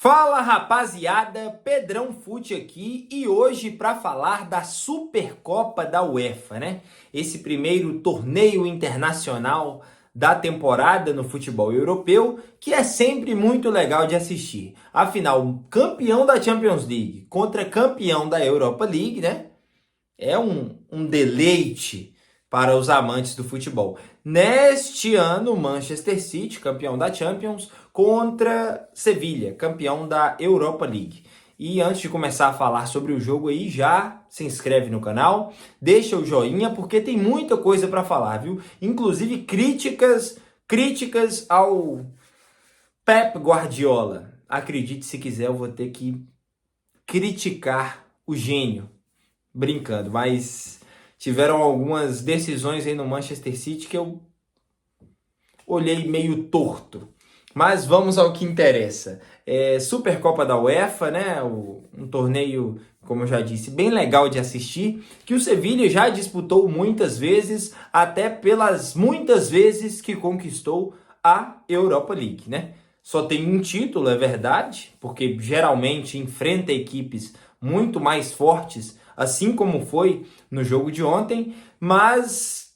Fala rapaziada, Pedrão Fute aqui e hoje para falar da Supercopa da UEFA, né? Esse primeiro torneio internacional da temporada no futebol europeu, que é sempre muito legal de assistir. Afinal, campeão da Champions League contra campeão da Europa League, né? É um deleite para os amantes do futebol. Neste ano, Manchester City, campeão da Champions, contra Sevilha, campeão da Europa League. E antes de começar a falar sobre o jogo aí, já se inscreve no canal, deixa o joinha, porque tem muita coisa para falar, viu? Inclusive críticas ao Pep Guardiola. Acredite se quiser, eu vou ter que criticar o gênio. Brincando, mas tiveram algumas decisões aí no Manchester City que eu olhei meio torto. Mas vamos ao que interessa. Supercopa da UEFA, né? Um torneio, como eu já disse, bem legal de assistir, que o Sevilha já disputou muitas vezes, até pelas muitas vezes que conquistou a Europa League, né? Só tem um título, é verdade, porque geralmente enfrenta equipes muito mais fortes, assim como foi no jogo de ontem, mas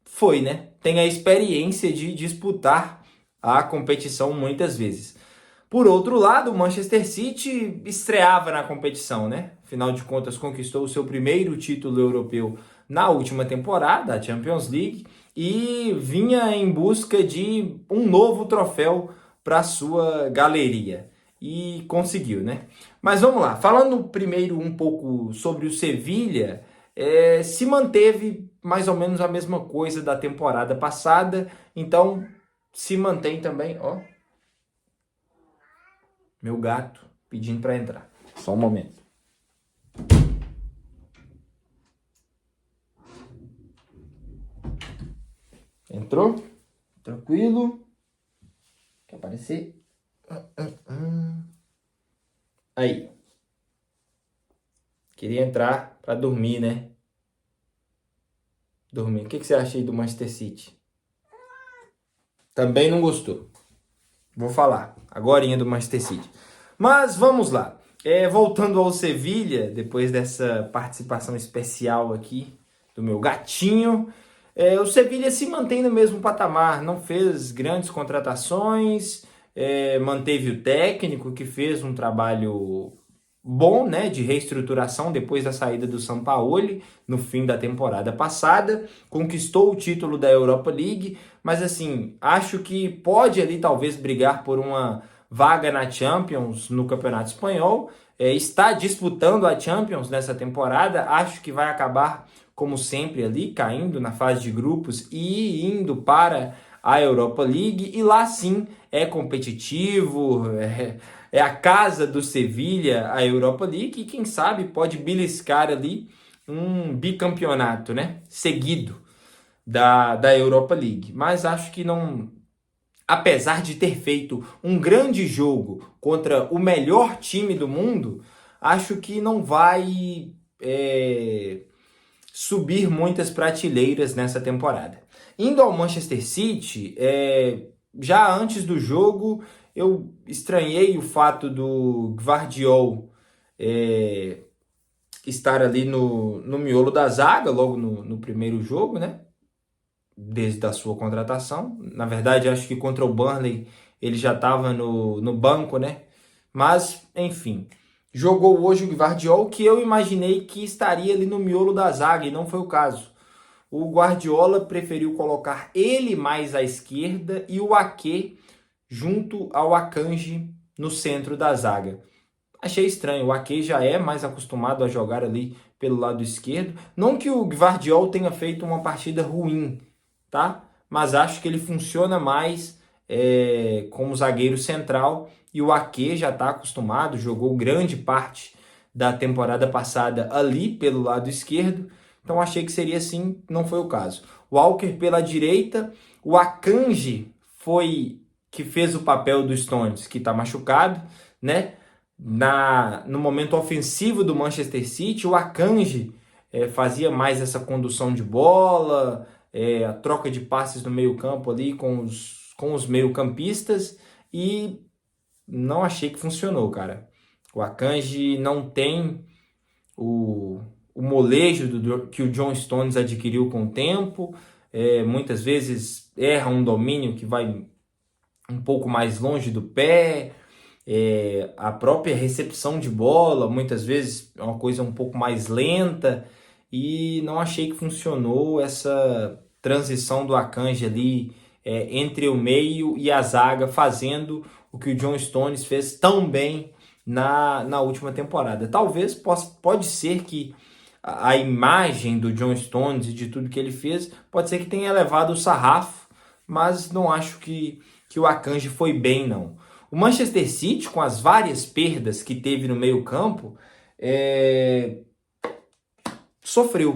foi, né? Tem a experiência de disputar a competição muitas vezes. Por outro lado, o Manchester City estreava na competição, né? Afinal de contas, conquistou o seu primeiro título europeu na última temporada, a Champions League, e vinha em busca de um novo troféu para sua galeria. E conseguiu, né? Mas vamos lá. Falando primeiro um pouco sobre o Sevilha, se manteve mais ou menos a mesma coisa da temporada passada, então se mantém também, ó. Meu gato pedindo para entrar. Só um momento. Entrou? Tranquilo? Quer aparecer? Aí. Queria entrar para dormir, né? Dormir. O que você acha aí do Manchester City? Também não gostou. Vou falar agorinha do Manchester City. Mas vamos lá. Voltando ao Sevilha, depois dessa participação especial aqui do meu gatinho, o Sevilha se mantém no mesmo patamar, não fez grandes contratações, manteve o técnico que fez um trabalho bom, né, de reestruturação depois da saída do Sampaoli no fim da temporada passada, conquistou o título da Europa League, mas assim, acho que pode ali talvez brigar por uma vaga na Champions no Campeonato Espanhol, está disputando a Champions nessa temporada, acho que vai acabar como sempre ali, caindo na fase de grupos e indo para a Europa League, e lá sim é competitivo, é a casa do Sevilha, a Europa League, e quem sabe pode beliscar ali um bicampeonato, né, seguido da Europa League. Mas acho que não, apesar de ter feito um grande jogo contra o melhor time do mundo, acho que não vai subir muitas prateleiras nessa temporada. Indo ao Manchester City, já antes do jogo, eu estranhei o fato do Gvardiol estar ali no miolo da zaga, logo no primeiro jogo, né? Desde a sua contratação. Na verdade, acho que contra o Burnley ele já estava no banco, né? Mas, enfim, jogou hoje o Gvardiol, que eu imaginei que estaria ali no miolo da zaga, e não foi o caso. O Guardiola preferiu colocar ele mais à esquerda e o Ake junto ao Akanji no centro da zaga. Achei estranho, o Ake já é mais acostumado a jogar ali pelo lado esquerdo. Não que o Gvardiol tenha feito uma partida ruim, tá? Mas acho que ele funciona mais como zagueiro central, e o Ake já está acostumado, jogou grande parte da temporada passada ali pelo lado esquerdo, então achei que seria assim, não foi o caso. O Walker pela direita, o Akanji foi que fez o papel do Stones, que está machucado, né? No momento ofensivo do Manchester City, o Akanji fazia mais essa condução de bola, a troca de passes no meio campo ali com os meio-campistas, e não achei que funcionou, cara. O Akanji não tem o molejo que o John Stones adquiriu com o tempo. Muitas vezes erra um domínio que vai um pouco mais longe do pé. A própria recepção de bola, muitas vezes é uma coisa um pouco mais lenta. E não achei que funcionou essa transição do Akanji ali entre o meio e a zaga, fazendo o que o John Stones fez tão bem na última temporada. Talvez pode ser que a imagem do John Stones e de tudo que ele fez, pode ser que tenha elevado o sarrafo, mas não acho que o Akanji foi bem, não. O Manchester City, com as várias perdas que teve no meio-campo, sofreu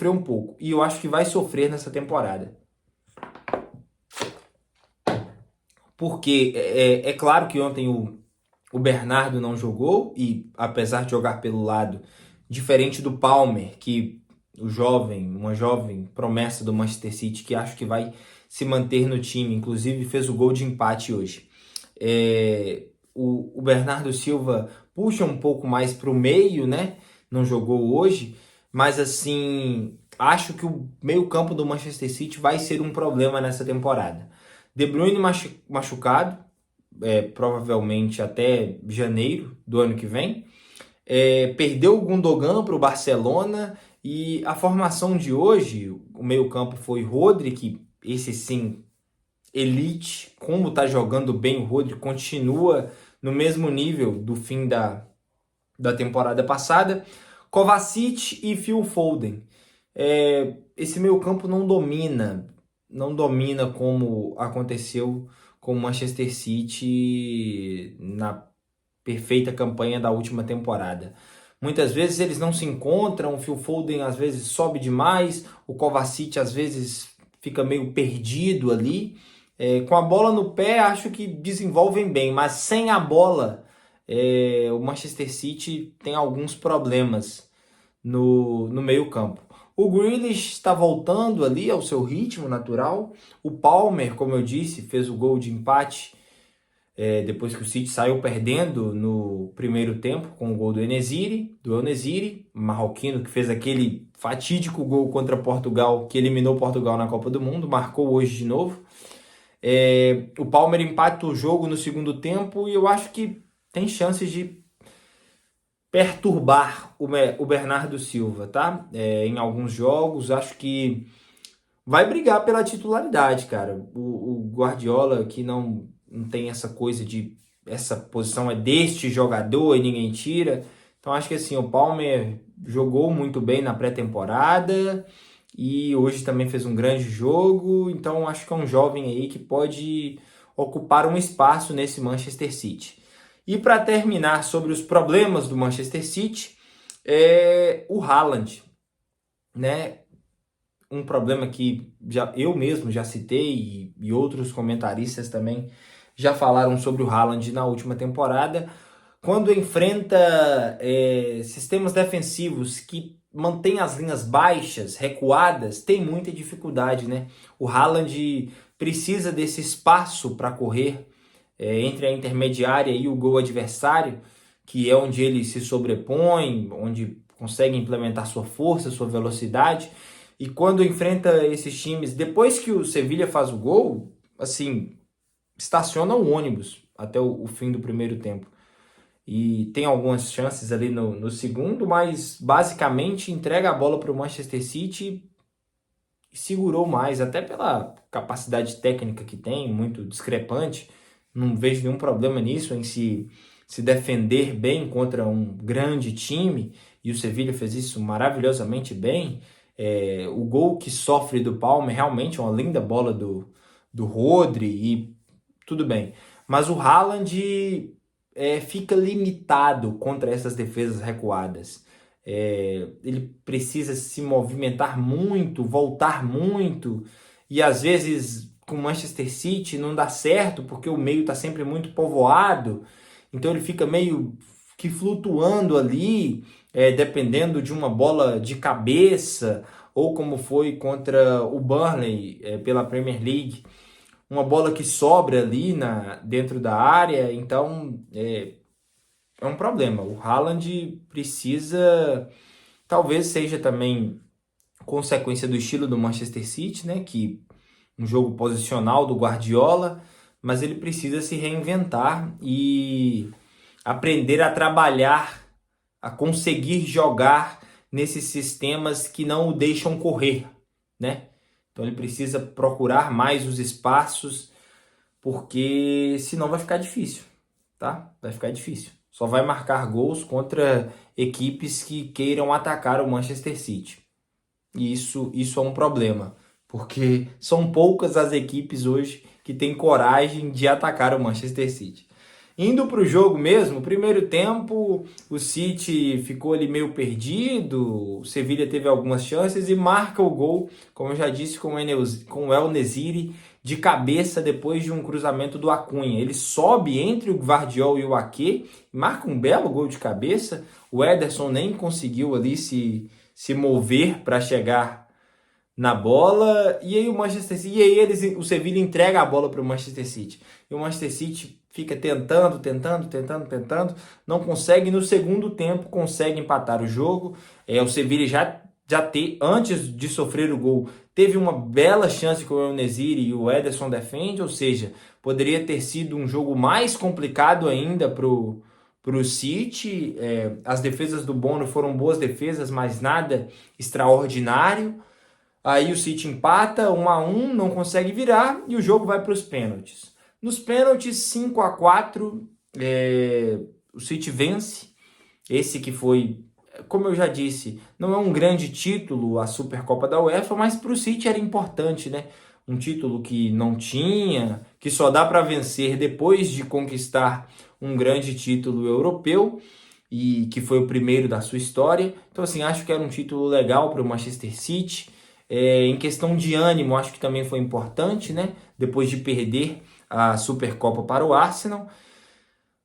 um pouco. E eu acho que vai sofrer nessa temporada. Porque é claro que ontem o Bernardo não jogou, e apesar de jogar pelo lado, diferente do Palmer, que uma jovem promessa do Manchester City, que acho que vai se manter no time, inclusive fez o gol de empate hoje. O Bernardo Silva puxa um pouco mais para o meio, né? Não jogou hoje, mas assim, acho que o meio-campo do Manchester City vai ser um problema nessa temporada. De Bruyne machucado, provavelmente até janeiro do ano que vem. Perdeu o Gundogan para o Barcelona, e a formação de hoje, o meio-campo foi Rodri, que esse sim, elite, como tá jogando bem o Rodri, continua no mesmo nível do fim da temporada passada. Kovacic e Phil Foden. Esse meio-campo não domina como aconteceu com o Manchester City na perfeita campanha da última temporada. Muitas vezes eles não se encontram, o Phil Foden às vezes sobe demais, o Kovacic às vezes fica meio perdido ali. Com a bola no pé, acho que desenvolvem bem, mas sem a bola, o Manchester City tem alguns problemas no meio-campo. O Grealish está voltando ali ao seu ritmo natural. O Palmer, como eu disse, fez o gol de empate depois que o City saiu perdendo no primeiro tempo com o gol do El-Nesyri, marroquino, que fez aquele fatídico gol contra Portugal, que eliminou Portugal na Copa do Mundo, marcou hoje de novo. O Palmer empata o jogo no segundo tempo e eu acho que tem chances de perturbar o Bernardo Silva, tá? Em alguns jogos, acho que vai brigar pela titularidade, cara. O Guardiola, que não tem essa coisa de essa posição é deste jogador e ninguém tira. Então acho que assim, o Palmer jogou muito bem na pré-temporada e hoje também fez um grande jogo. Então acho que é um jovem aí que pode ocupar um espaço nesse Manchester City. E para terminar sobre os problemas do Manchester City, o Haaland, né? Um problema que eu mesmo já citei e outros comentaristas também já falaram sobre o Haaland na última temporada. Quando enfrenta sistemas defensivos que mantêm as linhas baixas, recuadas, tem muita dificuldade, né? O Haaland precisa desse espaço para correr entre a intermediária e o gol adversário, que é onde ele se sobrepõe, onde consegue implementar sua força, sua velocidade. E quando enfrenta esses times, depois que o Sevilla faz o gol, assim, estaciona o ônibus até o fim do primeiro tempo. E tem algumas chances ali no segundo, mas basicamente entrega a bola para o Manchester City e segurou mais, até pela capacidade técnica que tem, muito discrepante. Não vejo nenhum problema nisso, em se defender bem contra um grande time, e o Sevilla fez isso maravilhosamente bem. O gol que sofre do Palmer realmente é uma linda bola do Rodri, e tudo bem. Mas o Haaland fica limitado contra essas defesas recuadas. Ele precisa se movimentar muito, voltar muito, e às vezes com o Manchester City não dá certo, porque o meio está sempre muito povoado, então ele fica meio que flutuando ali, dependendo de uma bola de cabeça, ou como foi contra o Burnley pela Premier League. uma bola que sobra ali dentro da área, então é um problema. O Haaland precisa, talvez seja também consequência do estilo do Manchester City, né? Que um jogo posicional do Guardiola, mas ele precisa se reinventar e aprender a trabalhar, a conseguir jogar nesses sistemas que não o deixam correr, né? Então ele precisa procurar mais os espaços, porque senão vai ficar difícil, tá? Vai ficar difícil. Só vai marcar gols contra equipes que queiram atacar o Manchester City. E isso é um problema, porque são poucas as equipes hoje que têm coragem de atacar o Manchester City. Indo para o jogo mesmo, primeiro tempo, o City ficou ali meio perdido, o Sevilla teve algumas chances e marca o gol, como eu já disse, com o El-Nesyri de cabeça depois de um cruzamento do Acunha. Ele sobe entre o Gvardiol e o Ake, marca um belo gol de cabeça, o Ederson nem conseguiu ali se mover para chegar na bola, e aí o Sevilla entrega a bola para o Manchester City. E o Manchester City fica tentando, não consegue. No segundo tempo consegue empatar o jogo. O Sevilla antes de sofrer o gol, teve uma bela chance com o El-Nesyri e o Ederson defende, ou seja, poderia ter sido um jogo mais complicado ainda pro City. As defesas do Bono foram boas defesas, mas nada extraordinário. Aí o City empata 1-1, não consegue virar e o jogo vai para os pênaltis. Nos pênaltis, 5-4, o City vence. Esse que foi, como eu já disse, não é um grande título, a Supercopa da UEFA, mas para o City era importante, né? Um título que não tinha, que só dá para vencer depois de conquistar um grande título europeu, e que foi o primeiro da sua história. Então, assim, acho que era um título legal para o Manchester City. Em questão de ânimo, acho que também foi importante, né? Depois de perder a Supercopa para o Arsenal.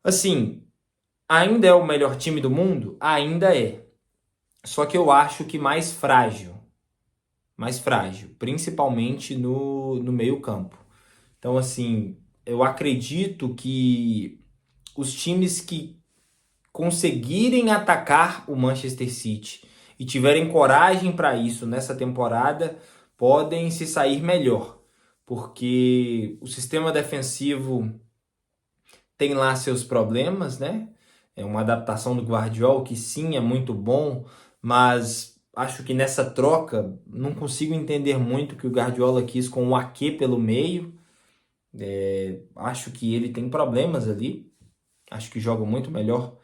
Assim, ainda é o melhor time do mundo? Ainda é. Só que eu acho que mais frágil, principalmente no meio-campo. Então, assim, eu acredito que os times que conseguirem atacar o Manchester City e tiverem coragem para isso nessa temporada, podem se sair melhor, porque o sistema defensivo tem lá seus problemas, né? É uma adaptação do Guardiola que sim é muito bom, mas acho que nessa troca não consigo entender muito o que o Guardiola quis com o Ake pelo meio. Acho que ele tem problemas ali, acho que joga muito melhor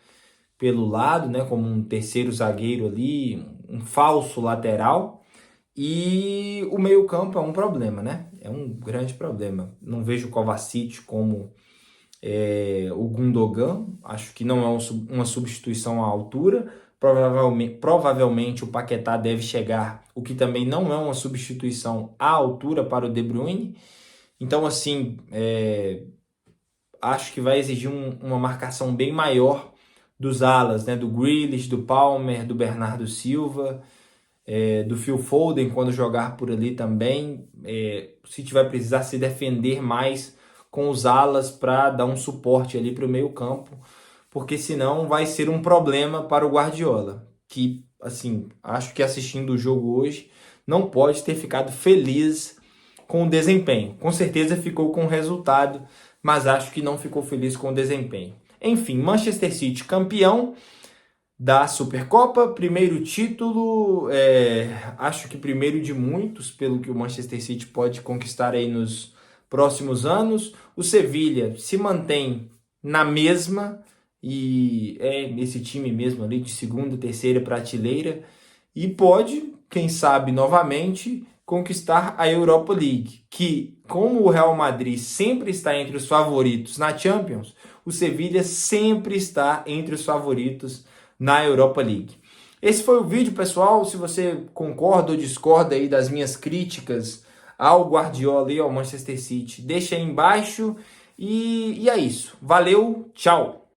pelo lado, né, como um terceiro zagueiro ali, um falso lateral. E o meio-campo é um problema, né? É um grande problema. Não vejo o Kovacic como o Gundogan. Acho que não é uma substituição à altura. Provavelmente o Paquetá deve chegar, o que também não é uma substituição à altura para o De Bruyne. Então, assim, acho que vai exigir uma marcação bem maior dos alas, né? Do Grealish, do Palmer, do Bernardo Silva, do Phil Foden quando jogar por ali também. O City vai precisar se defender mais com os alas para dar um suporte ali para o meio campo, porque senão vai ser um problema para o Guardiola, que, assim, acho que assistindo o jogo hoje não pode ter ficado feliz com o desempenho. Com certeza ficou com o resultado, mas acho que não ficou feliz com o desempenho. Enfim, Manchester City campeão da Supercopa, primeiro título, acho que primeiro de muitos, pelo que o Manchester City pode conquistar aí nos próximos anos. O Sevilla se mantém na mesma, e esse time mesmo ali de segunda, terceira prateleira, e pode, quem sabe, novamente conquistar a Europa League, que, como o Real Madrid sempre está entre os favoritos na Champions, o Sevilla sempre está entre os favoritos na Europa League. Esse foi o vídeo, pessoal. Se você concorda ou discorda aí das minhas críticas ao Guardiola e ao Manchester City, deixa aí embaixo. E é isso. Valeu, tchau!